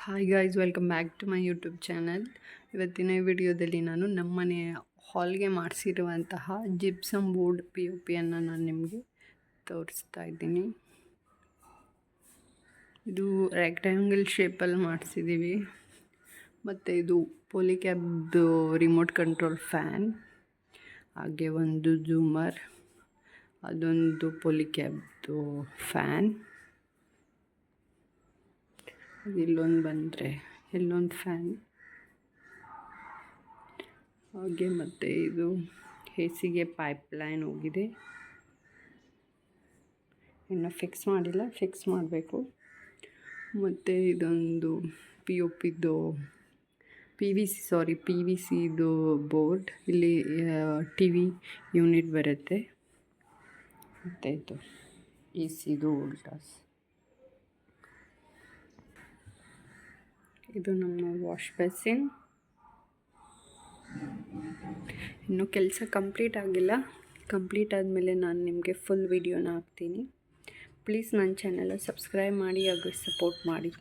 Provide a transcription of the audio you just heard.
Hi guys, welcome back to my YouTube channel. ಇವತ್ತಿನ ವಿಡಿಯೋದಲ್ಲಿ ನಾನು ನಮ್ಮನೆ ಹಾಲ್ಗೆ ಮಾಡಿಸಿರುವಂತಹ ಜಿಪ್ಸಮ್ ಬೋರ್ಡ್ POPಯನ್ನು ನಾನು ನಿಮಗೆ ತೋರಿಸ್ತಾ ಇದ್ದೀನಿ. ಇದು ರೆಕ್ಟ್ಯಾಂಗಲ್ ಶೇಪಲ್ಲಿ ಮಾಡಿಸಿದ್ದೀವಿ. ಮತ್ತು ಇದು ಪೋಲಿಕ್ಯಾಬ್ದು ರಿಮೋಟ್ ಕಂಟ್ರೋಲ್ ಫ್ಯಾನ್, ಹಾಗೆ ಒಂದು ಝೂಮರ್, ಅದೊಂದು ಪೋಲಿಕ್ಯಾಬ್ದು ಫ್ಯಾನ್, ಇಲ್ಲೊಂದು ಬಂದರೆ ಇಲ್ಲೊಂದು ಫ್ಯಾನ್, ಹಾಗೆ ಮತ್ತು ಇದು AC ಪೈಪ್ಲೈನ್ ಹೋಗಿದೆ. ಇನ್ನು ಫಿಕ್ಸ್ ಮಾಡಿಲ್ಲ, ಫಿಕ್ಸ್ ಮಾಡಬೇಕು. ಮತ್ತು ಇದೊಂದು PVC ಇದು ಬೋರ್ಡ್. ಇಲ್ಲಿ TV ಯೂನಿಟ್ ಬರುತ್ತೆ. ಮತ್ತು ಇದು AC ವೋಲ್ಟಾಸ್. ಇದು ನಮ್ಮ ವಾಶ್ ಬೇಸಿನ್. ಇನ್ನು ಕೆಲಸ ಕಂಪ್ಲೀಟ್ ಆಗಿಲ್ಲ. ಕಂಪ್ಲೀಟ್ ಆದಮೇಲೆ ನಾನು ನಿಮಗೆ ಫುಲ್ ವಿಡಿಯೋನ ಹಾಕ್ತೀನಿ. ಪ್ಲೀಸ್ ನನ್ನ ಚಾನಲ್ ಸಬ್ಸ್ಕ್ರೈಬ್ ಮಾಡಿ ಹಾಗೂ ಸಪೋರ್ಟ್ ಮಾಡಿ.